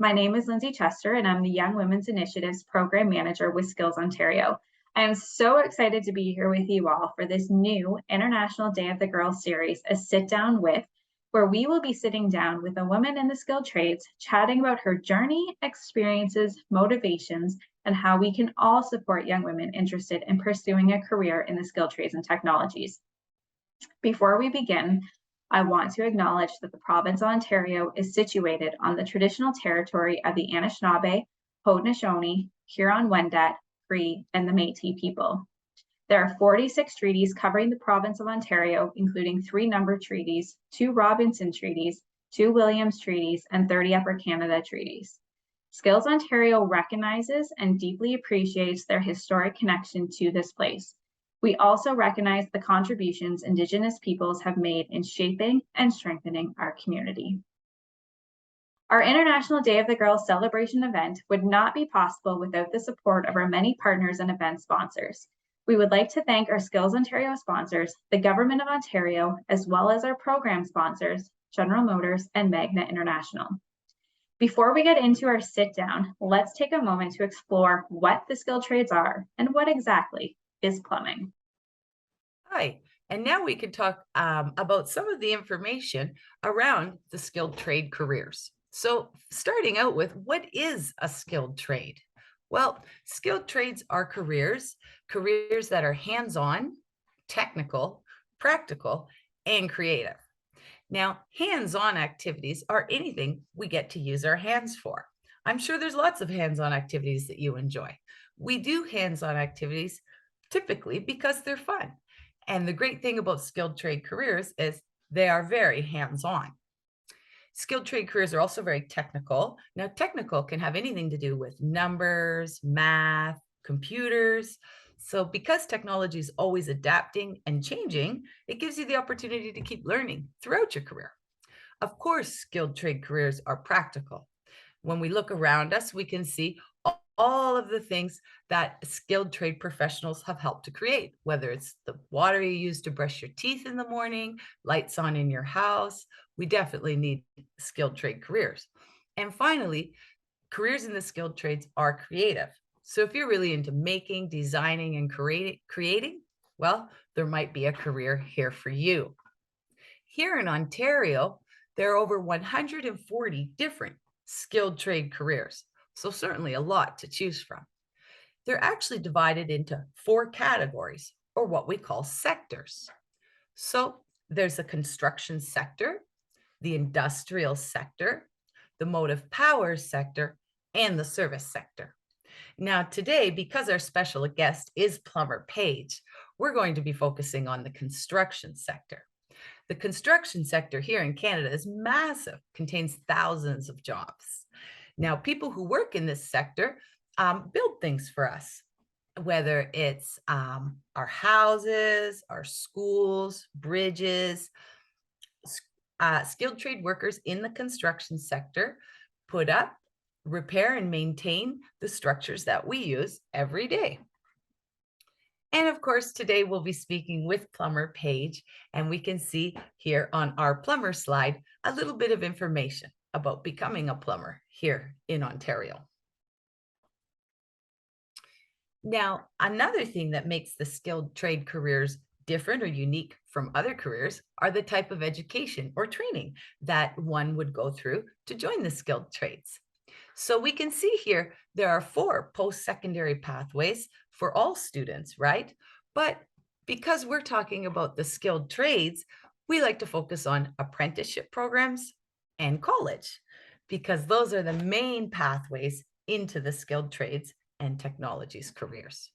My name is Lindsay Chester, and I'm the Young Women's Initiatives Program Manager with Skills Ontario. I am so excited to be here with you all for this new International Day of the Girl series, A Sit Down With, where we will be sitting down with a woman in the skilled trades, chatting about her journey, experiences, motivations, and how we can all support young women interested in pursuing a career in the skilled trades and technologies. Before we begin, I want to acknowledge that the province of Ontario is situated on the traditional territory of the Anishinaabe, Haudenosaunee, Huron-Wendat, Cree, and the Métis people. There are 46 treaties covering the province of Ontario, including 3 numbered treaties, 2 Robinson treaties, 2 Williams treaties, and 30 Upper Canada treaties. Skills Ontario recognizes and deeply appreciates their historic connection to this place. We also recognize the contributions Indigenous peoples have made in shaping and strengthening our community. Our International Day of the Girls celebration event would not be possible without the support of our many partners and event sponsors. We would like to thank our Skills Ontario sponsors, the Government of Ontario, as well as our program sponsors, General Motors and Magna International. Before we get into our sit down, let's take a moment to explore what the skilled trades are and what exactly is plumbing. Hi, and now we can talk about some of the information around the skilled trade careers. So, starting out with what is a skilled trade? Well, skilled trades are careers that are hands on, technical, practical, and creative. Now, hands on activities are anything we get to use our hands for. I'm sure there's lots of hands on activities that you enjoy. We do hands on activities typically because they're fun. And the great thing about skilled trade careers is they are very hands on. Skilled trade careers are also very technical. Now, technical can have anything to do with numbers, math, computers. So, because technology is always adapting and changing, it gives you the opportunity to keep learning throughout your career. Of course, skilled trade careers are practical. When we look around us, we can see all of the things that skilled trade professionals have helped to create, whether it's the water you use to brush your teeth in the morning, lights on in your house. We definitely need skilled trade careers. And finally, careers in the skilled trades are creative. So if you're really into making, designing, and creating, well, there might be a career here for you. Here in Ontario, there are over 140 different skilled trade careers. So certainly a lot to choose from. They're actually divided into 4 categories, or what we call sectors. So there's the construction sector, the industrial sector, the motive power sector, and the service sector. Now today, because our special guest is Plumber Page, we're going to be focusing on the construction sector. The construction sector here in Canada is massive, contains thousands of jobs. Now, people who work in this sector build things for us, whether it's our houses, our schools, bridges. Skilled trade workers in the construction sector put up, repair, and maintain the structures that we use every day. And of course, today we'll be speaking with Plumber Page, and we can see here on our plumber slide a little bit of information about becoming a plumber here in Ontario. Now, another thing that makes the skilled trade careers different or unique from other careers are the type of education or training that one would go through to join the skilled trades. So we can see here there are 4 post-secondary pathways for all students, right? But because we're talking about the skilled trades, we like to focus on apprenticeship programs and college, because those are the main pathways into the skilled trades and technologies careers.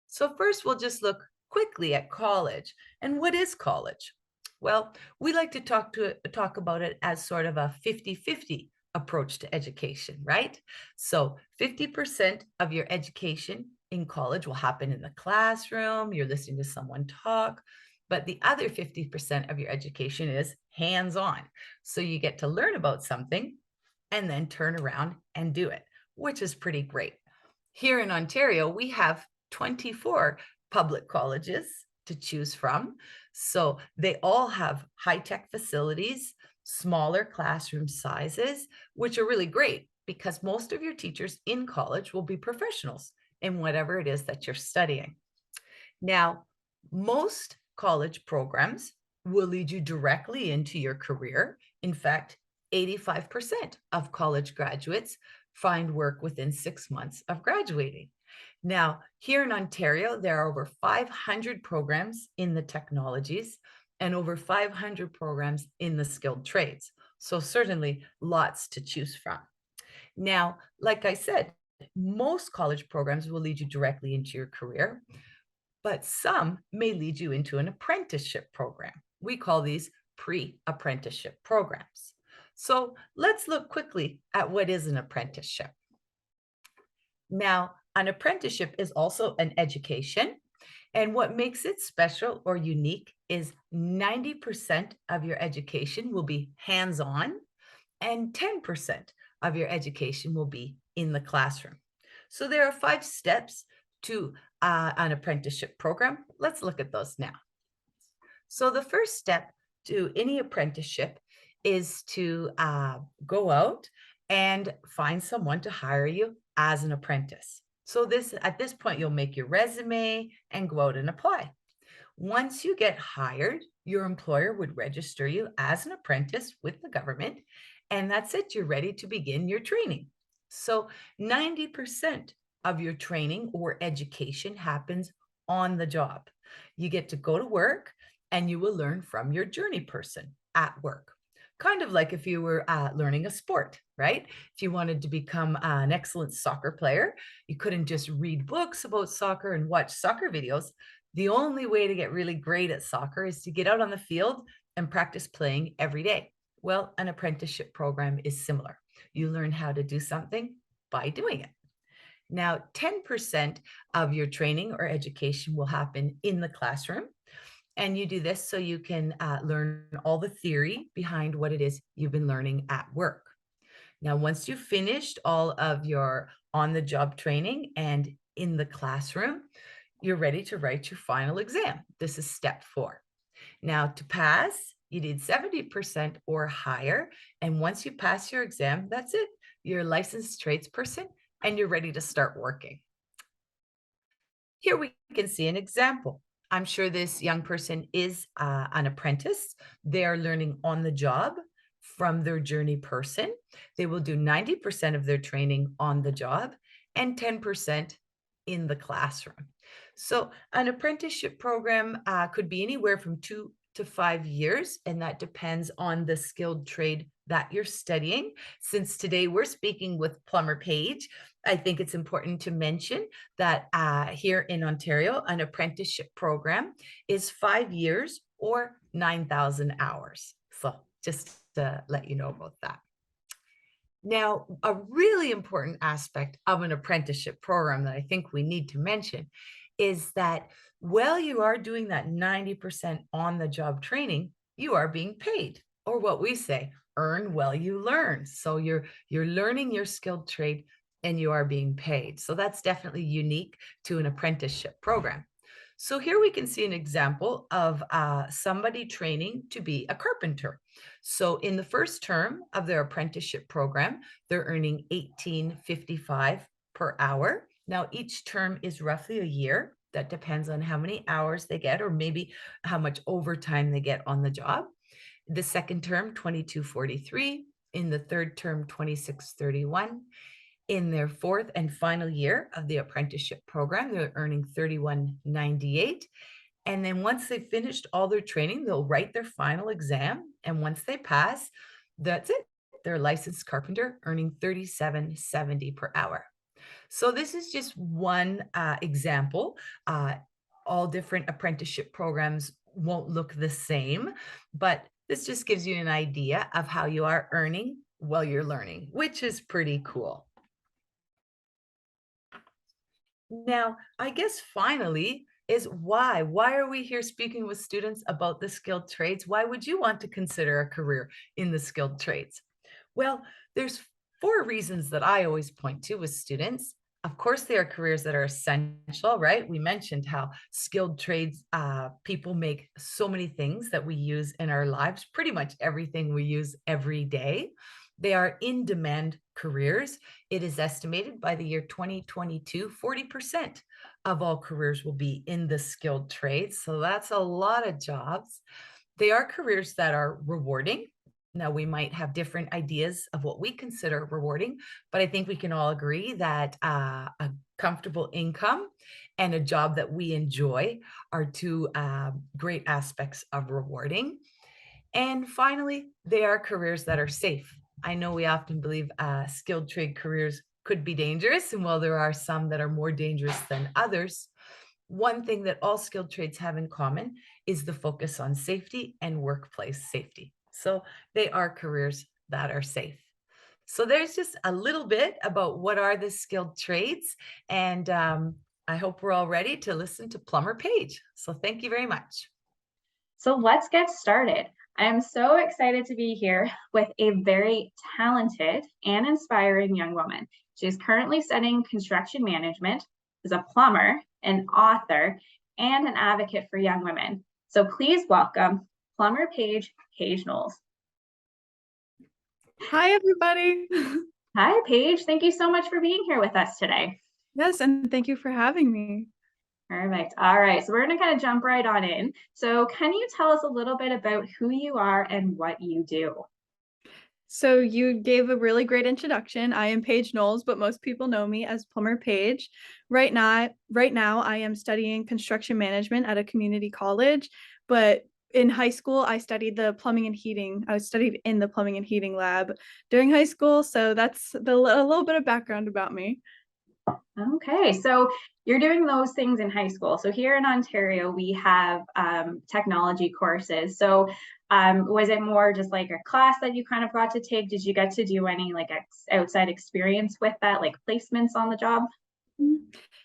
So first, we'll just look quickly at college. And what is college? Well, we like to talk about it as sort of a 50-50 approach to education, right? So 50% of your education in college will happen in the classroom, you're listening to someone talk, but the other 50% of your education is hands-on. So you get to learn about something and then turn around and do it, which is pretty great. Here in Ontario, we have 24 public colleges to choose from. So they all have high-tech facilities. smaller classroom sizes, which are really great because most of your teachers in college will be professionals in whatever it is that you're studying. Now, most college programs will lead you directly into your career. In fact, 85% of college graduates find work within 6 months of graduating. Now, here in Ontario, there are over 500 programs in the technologies and over 500 programs in the skilled trades. So, certainly lots to choose from. Now, like I said, most college programs will lead you directly into your career, but some may lead you into an apprenticeship program. We call these pre-apprenticeship programs. So let's look quickly at what is an apprenticeship. Now, an apprenticeship is also an education, and what makes it special or unique is 90% of your education will be hands-on and 10% of your education will be in the classroom. So there are 5 steps to an apprenticeship program. Let's look at those now. So the first step to any apprenticeship is to go out and find someone to hire you as an apprentice. So at this point, you'll make your resume and go out and apply. Once you get hired, your employer would register you as an apprentice with the government, and that's it. You're ready to begin your training. So 90% of your training or education happens on the job. You get to go to work and you will learn from your journey person at work. Kind of like if you were learning a sport, right? If you wanted to become an excellent soccer player, you couldn't just read books about soccer and watch soccer videos. The only way to get really great at soccer is to get out on the field and practice playing every day. Well, an apprenticeship program is similar. You learn how to do something by doing it. Now, 10% of your training or education will happen in the classroom. And you do this so you can learn all the theory behind what it is you've been learning at work. Now, once you've finished all of your on-the-job training and in the classroom, you're ready to write your final exam. This is step 4. Now, to pass, you need 70% or higher. And once you pass your exam, that's it. You're a licensed tradesperson and you're ready to start working. Here we can see an example. I'm sure this young person is an apprentice. They're learning on the job from their journey person. They will do 90% of their training on the job and 10% in the classroom. So an apprenticeship program could be anywhere from 2 to 5 years, and that depends on the skilled trade that you're studying. Since today we're speaking with Plumber Page, I think it's important to mention that here in Ontario, an apprenticeship program is 5 years or 9,000 hours. So just to let you know about that. Now, a really important aspect of an apprenticeship program that I think we need to mention is that while you are doing that 90% on the job training, you are being paid, or what we say, earn while you learn. So you're learning your skilled trade and you are being paid. So that's definitely unique to an apprenticeship program. So here we can see an example of somebody training to be a carpenter. So in the first term of their apprenticeship program, they're earning $18.55 per hour. Now, each term is roughly a year. That depends on how many hours they get or maybe how much overtime they get on the job. The second term, $22.43. In the third term, $26.31. In their fourth and final year of the apprenticeship program, they're earning $31.98. And then once they've finished all their training, they'll write their final exam. And once they pass, that's it. They're a licensed carpenter earning $37.70 per hour. So this is just one example. All different apprenticeship programs won't look the same, but this just gives you an idea of how you are earning while you're learning, which is pretty cool. Now, I guess finally is why? Why are we here speaking with students about the skilled trades? Why would you want to consider a career in the skilled trades? Well, there's 4 reasons that I always point to with students. Of course, there are careers that are essential, right? We mentioned how skilled trades people make so many things that we use in our lives, pretty much everything we use every day. They are in demand careers. It is estimated by the year 2022, 40% of all careers will be in the skilled trades. So that's a lot of jobs. They are careers that are rewarding. Now, we might have different ideas of what we consider rewarding, but I think we can all agree that a comfortable income and a job that we enjoy are two great aspects of rewarding. And finally, they are careers that are safe. I know we often believe skilled trade careers could be dangerous, and while there are some that are more dangerous than others, one thing that all skilled trades have in common is the focus on safety and workplace safety. So they are careers that are safe. So there's just a little bit about what are the skilled trades. And I hope we're all ready to listen to Plumber Page. So thank you very much. So let's get started. I am so excited to be here with a very talented and inspiring young woman. She's currently studying construction management, is a plumber, an author, and an advocate for young women. So please welcome Plumber Page, Paige Knowles. Hi, everybody. Hi, Paige. Thank you so much for being here with us today. Yes, and thank you for having me. Perfect. All right, so we're going to kind of jump right on in. So can you tell us a little bit about who you are and what you do? So you gave a really great introduction. I am Paige Knowles, but most people know me as Plumber Page. Right now I am studying construction management at a community college, but in high school I studied the plumbing and heating. I studied in the plumbing and heating lab during high school, so that's a little bit of background about me. Okay, so you're doing those things in high school. So here in Ontario, we have technology courses. So was it more just like a class that you kind of got to take? Did you get to do any like outside experience with that, like placements on the job?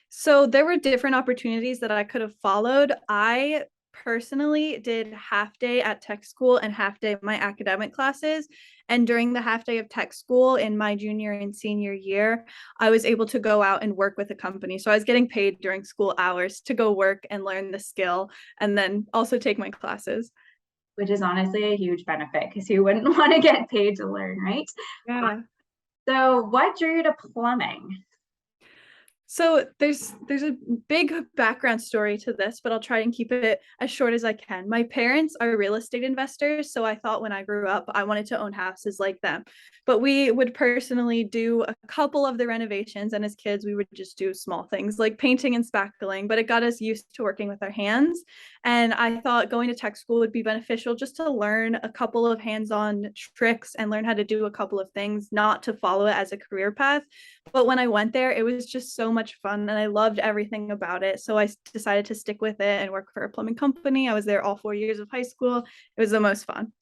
So there were different opportunities that I could have followed. I personally did half day at tech school and half day of my academic classes. And during the half day of tech school in my junior and senior year, I was able to go out and work with a company. So I was getting paid during school hours to go work and learn the skill and then also take my classes. Which is honestly a huge benefit because who wouldn't want to get paid to learn, right? Yeah. So what drew you to plumbing? So there's a big background story to this, but I'll try and keep it as short as I can. My parents are real estate investors, so I thought when I grew up I wanted to own houses like them. But we would personally do a couple of the renovations, and as kids we would just do small things like painting and spackling, but it got us used to working with our hands. And I thought going to tech school would be beneficial just to learn a couple of hands-on tricks and learn how to do a couple of things, not to follow it as a career path. But when I went there, it was just so much fun and I loved everything about it. So I decided to stick with it and work for a plumbing company. I was there all 4 years of high school. It was the most fun.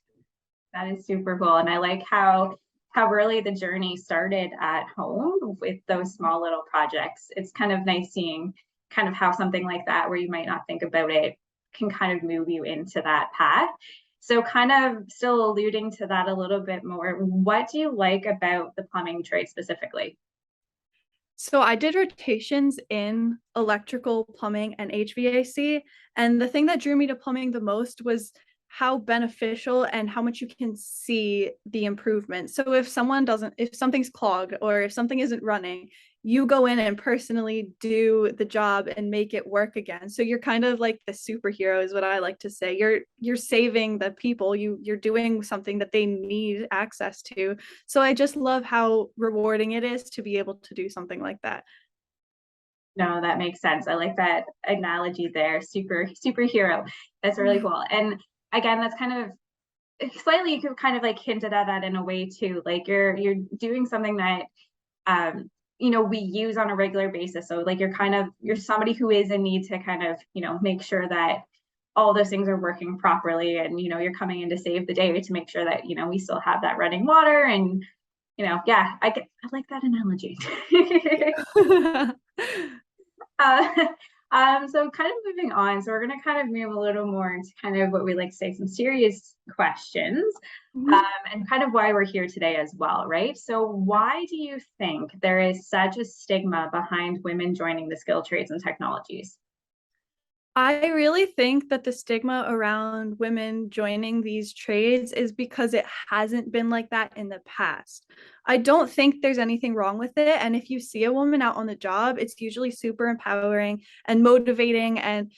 That is super cool. And I like how really the journey started at home with those small little projects. It's kind of nice seeing kind of how something like that, where you might not think about it, can kind of move you into that path. So kind of still alluding to that a little bit more, what do you like about the plumbing trade specifically? So I did rotations in electrical, plumbing, and HVAC. And the thing that drew me to plumbing the most was how beneficial and how much you can see the improvement. So if something's clogged or if something isn't running, you go in and personally do the job and make it work again. So you're kind of like the superhero is what I like to say. You're saving the people. You're doing something that they need access to. So I just love how rewarding it is to be able to do something like that. No, that makes sense. I like that analogy there. Superhero. That's really cool. And again, that's kind of slightly, you could kind of like hinted at that in a way too. Like you're doing something that we use on a regular basis. So like you're somebody who is in need to kind of, make sure that all those things are working properly, and you're coming in to save the day to make sure that we still have that running water. And yeah, I like that analogy. uh, So kind of moving on, so we're going to kind of move a little more into kind of what we like to say, some serious questions, Mhm. and kind of why we're here today as well, right? So why do you think there is such a stigma behind women joining the skilled trades and technologies? I really think that the stigma around women joining these trades is because it hasn't been like that in the past. I don't think there's anything wrong with it. And if you see a woman out on the job, it's usually super empowering and motivating. And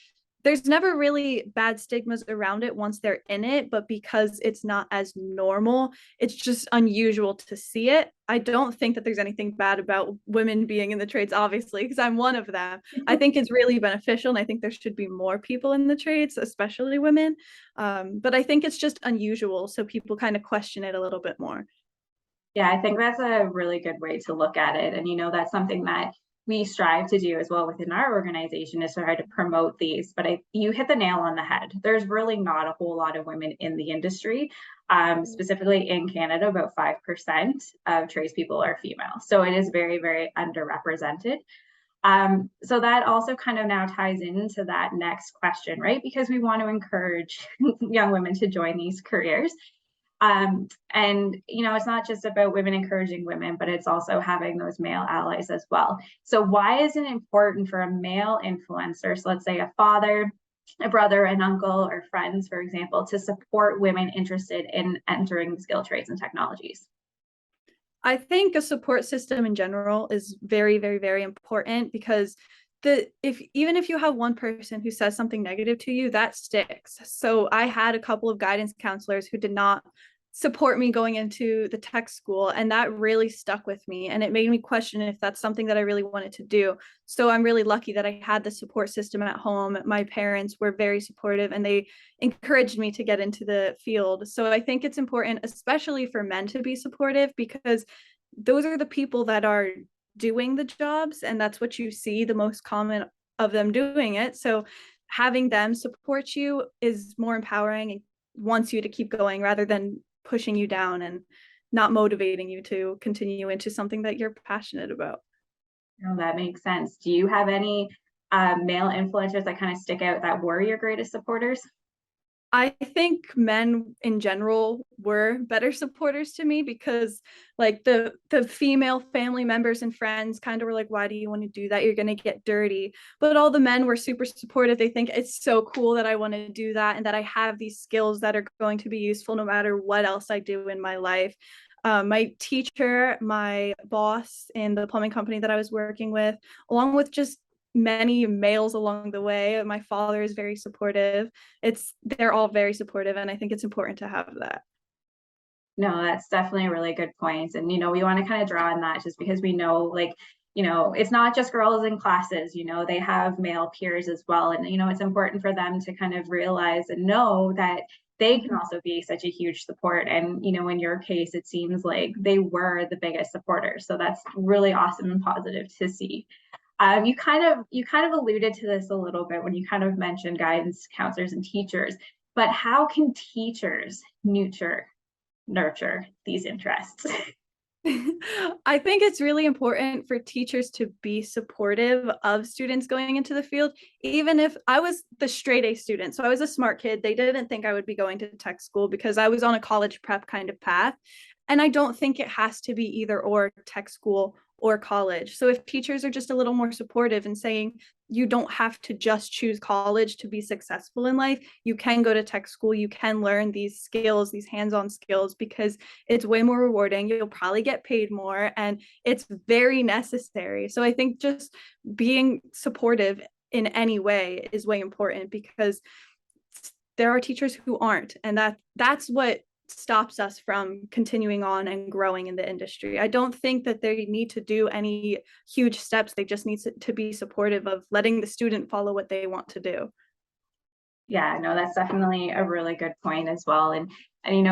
there's never really bad stigmas around it once they're in it. But because it's not as normal, it's just unusual to see it. I don't think that there's anything bad about women being in the trades, obviously, because I'm one of them. I think it's really beneficial, and I think there should be more people in the trades, especially women. But I think it's just unusual, so people kind of question it a little bit more. Yeah, I think that's a really good way to look at it. And, that's something that we strive to do as well within our organization is to try to promote these. But you hit the nail on the head. There's really not a whole lot of women in the industry. Specifically in Canada, about 5% of tradespeople are female. So it is very, very underrepresented. So that also kind of now ties into that next question, right? Because we want to encourage young women to join these careers. And it's not just about women encouraging women, but it's also having those male allies as well. So why is it important for a male influencer, so let's say a father, a brother, an uncle, or friends, for example, to support women interested in entering the skilled trades and technologies? I think a support system in general is very, very, very important because even if you have one person who says something negative to you, that sticks. So I had a couple of guidance counselors who did not support me going into the tech school, and that really stuck with me, and it made me question if that's something that I really wanted to do. So I'm really lucky that I had the support system at home. My parents were very supportive, and they encouraged me to get into the field. So I think it's important, especially for men, to be supportive, because those are the people that are doing the jobs, and that's what you see the most common of them doing it. So having them support you is more empowering and wants you to keep going rather than pushing you down and not motivating you to continue into something that you're passionate about. No, that makes sense. Do you have any male influencers that kind of stick out that were your greatest supporters? I think men in general were better supporters to me because like the female family members and friends kind of were like, why do you want to do that? You're going to get dirty. But all the men were super supportive. They think it's so cool that I want to do that and that I have these skills that are going to be useful no matter what else I do in my life. My teacher, my boss in the plumbing company that I was working with, along with just many males along the way. My father is very supportive. They're all very supportive, and I think it's important to have that. No, that's definitely a really good point. And, we want to kind of draw on that just because we know, like, it's not just girls in classes, they have male peers as well. And, it's important for them to kind of realize and know that they can also be such a huge support. And, in your case, it seems like they were the biggest supporters. So that's really awesome and positive to see. You kind of alluded to this a little bit when you kind of mentioned guidance counselors and teachers, but how can teachers nurture these interests? I think it's really important for teachers to be supportive of students going into the field, even if I was the straight A student. So I was a smart kid. They didn't think I would be going to tech school because I was on a college prep kind of path. And I don't think it has to be either or tech school or college. So if teachers are just a little more supportive and saying you don't have to just choose college to be successful in life, you can go to tech school, you can learn these skills, these hands-on skills, because it's way more rewarding. You'll probably get paid more and it's very necessary. So I think just being supportive in any way is way important because there are teachers who aren't, and that's what stops us from continuing on and growing in the industry. I don't think that they need to do any huge steps. They just need to be supportive of letting the student follow what they want to do. Yeah, no, that's definitely a really good point as well. And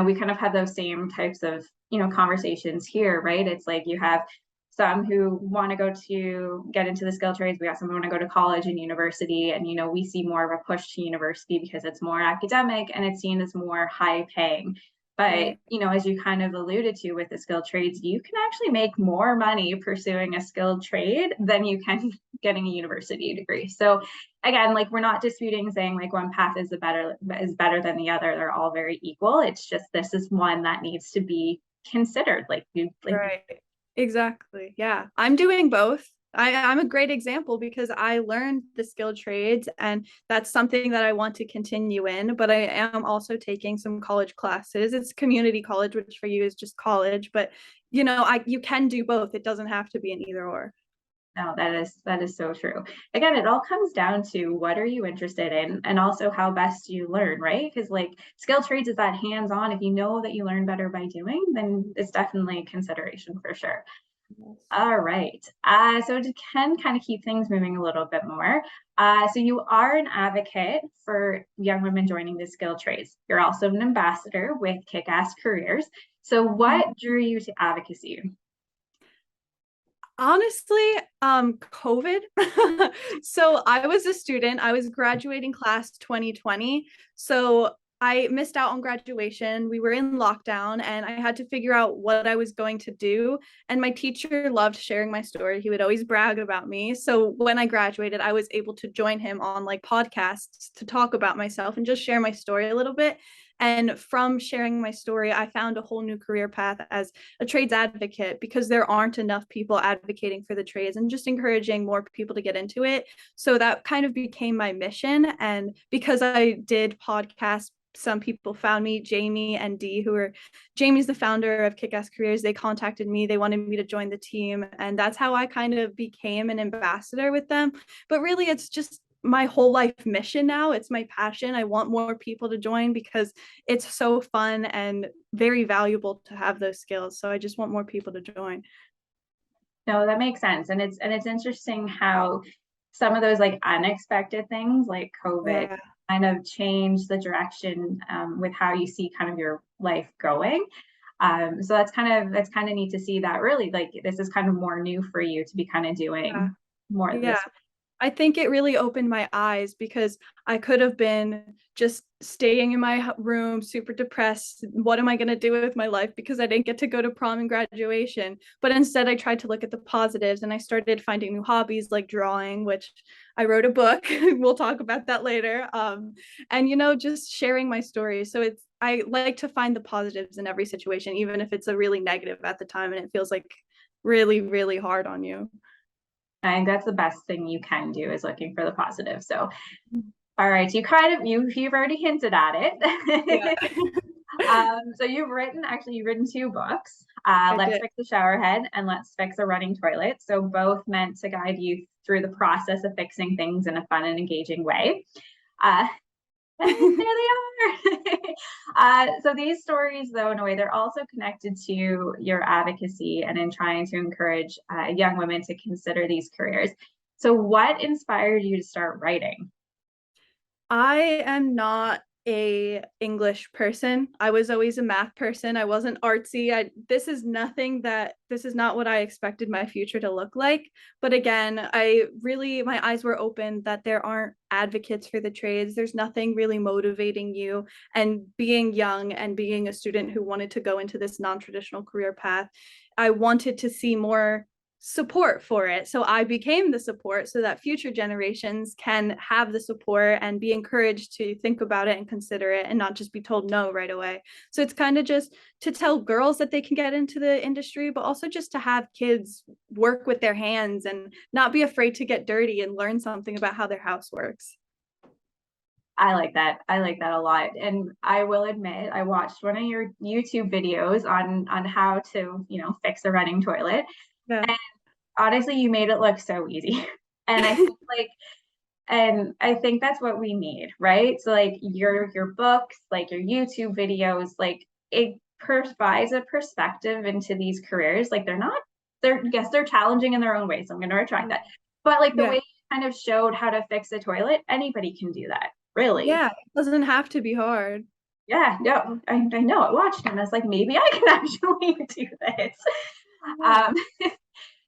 we kind of have those same types of, conversations here, right? It's like you have some who want to go to get into the skill trades. We have some who want to go to college and university. And, we see more of a push to university because it's more academic and it's seen as more high paying. But, Right. as you kind of alluded to with the skilled trades, you can actually make more money pursuing a skilled trade than you can getting a university degree. So again, like we're not disputing saying like one path is better than the other. They're all very equal. It's just this is one that needs to be considered. Right. Exactly. Yeah. I'm doing both. I'm a great example because I learned the skilled trades and that's something that I want to continue in, but I am also taking some college classes. It's community college, which for you is just college, but you can do both. It doesn't have to be an either or. No, that is so true. Again, it all comes down to what are you interested in and also how best you learn, right? Because like skilled trades is that hands-on. If you know that you learn better by doing, then it's definitely a consideration for sure. All right. So to kind of keep things moving a little bit more, so you are an advocate for young women joining the skilled trades. You're also an ambassador with Kick-Ass Careers. So what drew you to advocacy? Honestly, COVID. So I was a student. I was graduating class 2020. So I missed out on graduation. We were in lockdown and I had to figure out what I was going to do. And my teacher loved sharing my story. He would always brag about me. So when I graduated, I was able to join him on like podcasts to talk about myself and just share my story a little bit. And from sharing my story, I found a whole new career path as a trades advocate because there aren't enough people advocating for the trades and just encouraging more people to get into it. So that kind of became my mission. And because I did podcasts, some people found me, Jamie and Dee, Jamie's the founder of Kick-Ass Careers. They contacted me. They wanted me to join the team. And that's how I kind of became an ambassador with them. But really, it's just my whole life mission now. It's my passion. I want more people to join because it's so fun and very valuable to have those skills. So I just want more people to join. No, that makes sense. And it's interesting how some of those like unexpected things like COVID kind of change the direction with how you see kind of your life going. So that's kind of neat to see that really like this is kind of more new for you to be kind of doing more of this. I think it really opened my eyes because I could have been just staying in my room, super depressed. What am I going to do with my life? Because I didn't get to go to prom and graduation. But instead, I tried to look at the positives and I started finding new hobbies like drawing, which I wrote a book. We'll talk about that later. And, just sharing my story. So I like to find the positives in every situation, even if it's a really negative at the time and it feels like really, really hard on you. I think that's the best thing you can do is looking for the positive. So, all right, you've already hinted at it. So you've written 2 books, Let's Fix the Shower Head and Let's Fix a Running Toilet. So both meant to guide you through the process of fixing things in a fun and engaging way. There they are. So these stories, though, in a way, they're also connected to your advocacy and in trying to encourage young women to consider these careers. So what inspired you to start writing? I am not a English person. I was always a math person. I wasn't artsy. This is not what I expected my future to look like. But again, my eyes were open that there aren't advocates for the trades. There's nothing really motivating you. And being young and being a student who wanted to go into this non-traditional career path, I wanted to see more support for it. So I became the support so that future generations can have the support and be encouraged to think about it and consider it and not just be told no right away. So it's kind of just to tell girls that they can get into the industry, but also just to have kids work with their hands and not be afraid to get dirty and learn something about how their house works. I like that. I like that a lot. And I will admit, I watched one of your YouTube videos on how to, fix a running toilet. Yeah. And honestly, you made it look so easy. And I think that's what we need, right? So like your books, like your YouTube videos, like it provides a perspective into these careers. Like they're challenging in their own way. So I'm going to retract that. But like the way you kind of showed how to fix a toilet, anybody can do that, really. Yeah, it doesn't have to be hard. Yeah, no, I know. I watched him. I was like, maybe I can actually do this.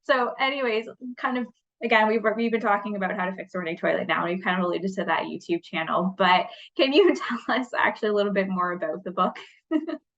So anyways, kind of, again, we've been talking about how to fix a running toilet now, and we've kind of alluded to that YouTube channel, but can you tell us actually a little bit more about the book?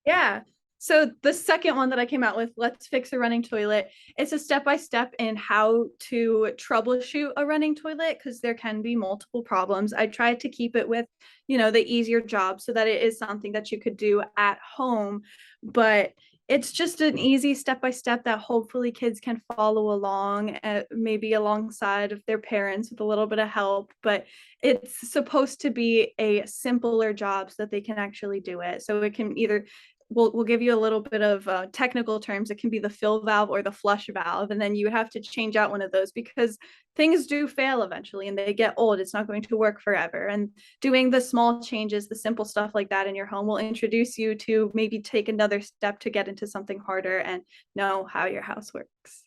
Yeah. So the second one that I came out with, Let's Fix a Running Toilet, it's a step-by-step in how to troubleshoot a running toilet because there can be multiple problems. I tried to keep it with, the easier job so that it is something that you could do at home, but it's just an easy step-by-step that hopefully kids can follow along, maybe alongside of their parents with a little bit of help, but it's supposed to be a simpler job so that they can actually do it. So it can either we'll give you a little bit of technical terms. It can be the fill valve or the flush valve, and then you would have to change out one of those because things do fail eventually and they get old. It's not going to work forever. And doing the small changes, the simple stuff like that in your home will introduce you to maybe take another step to get into something harder and know how your house works.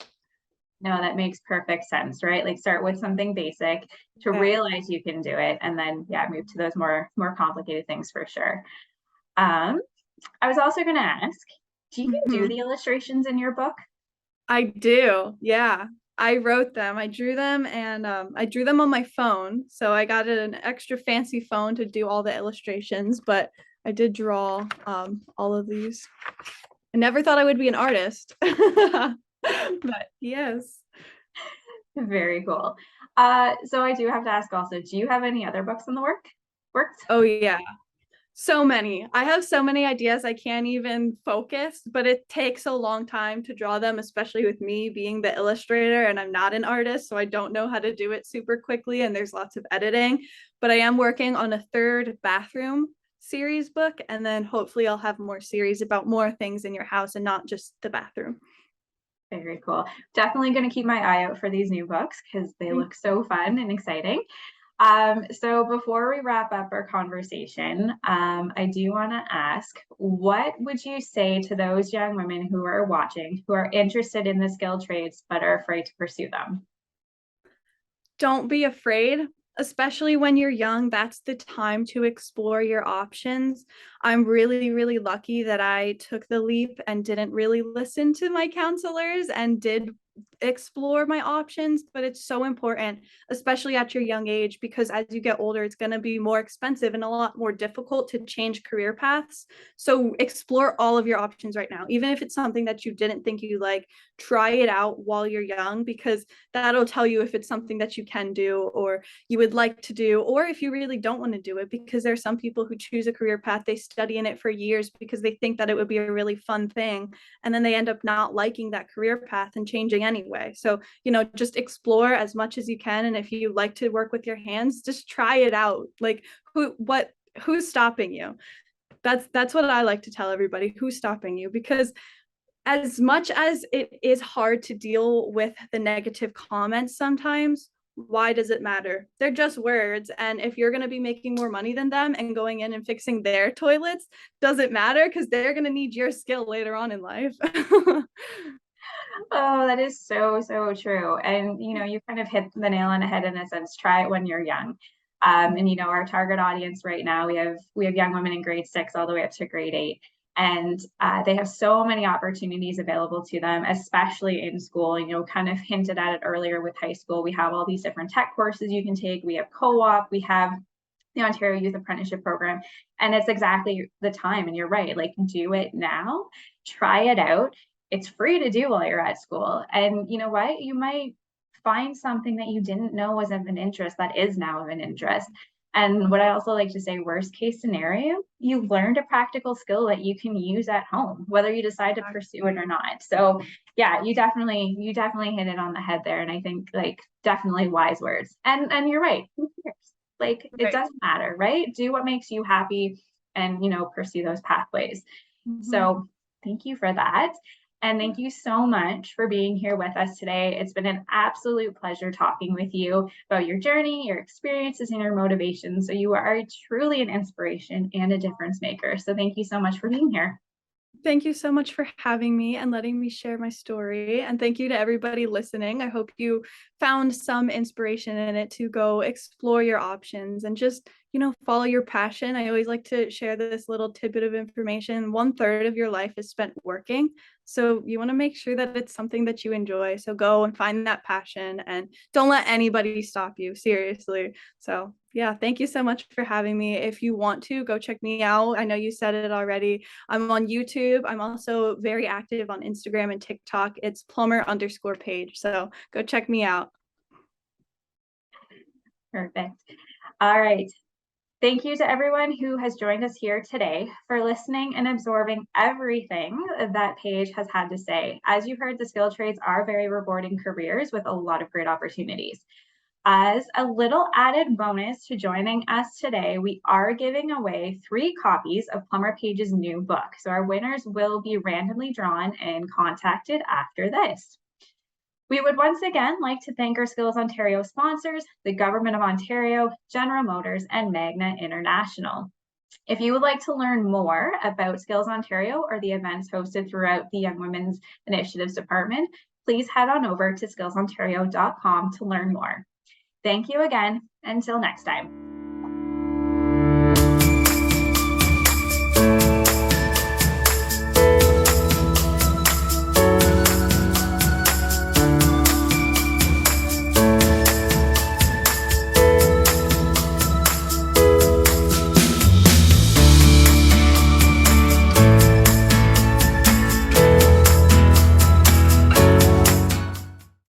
No, that makes perfect sense, right? Like start with something basic to realize you can do it, and then move to those more complicated things for sure. I was also going to ask, do you do the illustrations in your book? I do. Yeah. I wrote them. I drew them, and I drew them on my phone. So I got an extra fancy phone to do all the illustrations, but I did draw all of these. I never thought I would be an artist, but yes. Very cool. So I do have to ask also, do you have any other books in the works? Oh yeah. So many. I have so many ideas I can't even focus, but it takes a long time to draw them, especially with me being the illustrator and I'm not an artist, so I don't know how to do it super quickly and there's lots of editing. But I am working on a third bathroom series book, and then hopefully I'll have more series about more things in your house and not just the bathroom. Very cool. Definitely going to keep my eye out for these new books because they look so fun and exciting. So before we wrap up our conversation, I do want to ask, what would you say to those young women who are watching, who are interested in the skilled trades, but are afraid to pursue them? Don't be afraid, especially when you're young. That's the time to explore your options. I'm really, really lucky that I took the leap and didn't really listen to my counselors and did explore my options, but it's so important, especially at your young age, because as you get older, it's going to be more expensive and a lot more difficult to change career paths. So explore all of your options right now, even if it's something that you didn't think you like. Try it out while you're young, because that'll tell you if it's something that you can do or you would like to do, or if you really don't want to do it, because there are some people who choose a career path, they study in it for years because they think that it would be a really fun thing, and then they end up not liking that career path and changing anyway. So, just explore as much as you can. And if you like to work with your hands, just try it out. Like who's stopping you? That's what I like to tell everybody. Who's stopping you? Because as much as it is hard to deal with the negative comments sometimes, why does it matter? They're just words. And if you're going to be making more money than them and going in and fixing their toilets, doesn't matter, because they're going to need your skill later on in life. Oh, that is so, so true. And, you kind of hit the nail on the head in a sense. Try it when you're young. And, our target audience right now, we have young women in grade 6 all the way up to grade 8. And they have so many opportunities available to them, especially in school. Kind of hinted at it earlier with high school. We have all these different tech courses you can take. We have co-op. We have the Ontario Youth Apprenticeship Program. And it's exactly the time. And you're right, like do it now, try it out. It's free to do while you're at school. And you know what? You might find something that you didn't know was of an interest that is now of an interest. And what I also like to say, worst case scenario, you learned a practical skill that you can use at home, whether you decide to pursue it or not. So yeah, you definitely hit it on the head there. And I think like definitely wise words. And you're right. Who cares? Like it doesn't matter, right? Do what makes you happy and pursue those pathways. So thank you for that. And thank you so much for being here with us today. It's been an absolute pleasure talking with you about your journey, your experiences, and your motivation. So you are truly an inspiration and a difference maker. So thank you so much for being here. Thank you so much for having me and letting me share my story. And thank you to everybody listening. I hope you found some inspiration in it to go explore your options and just follow your passion. I always like to share this little tidbit of information. 1/3 of your life is spent working. So you want to make sure that it's something that you enjoy. So go and find that passion and don't let anybody stop you, seriously. So yeah, thank you so much for having me. If you want to, go check me out. I know you said it already. I'm on YouTube. I'm also very active on Instagram and TikTok. It's plumber_page. So go check me out. Perfect. All right. Thank you to everyone who has joined us here today for listening and absorbing everything that Paige has had to say. As you heard, the skilled trades are very rewarding careers with a lot of great opportunities. As a little added bonus to joining us today, we are giving away 3 copies of Plumber Paige's new book. So our winners will be randomly drawn and contacted after this. We would once again like to thank our Skills Ontario sponsors, the Government of Ontario, General Motors, and Magna International. If you would like to learn more about Skills Ontario or the events hosted throughout the Young Women's Initiatives Department, please head on over to skillsontario.com to learn more. Thank you again. Until next time.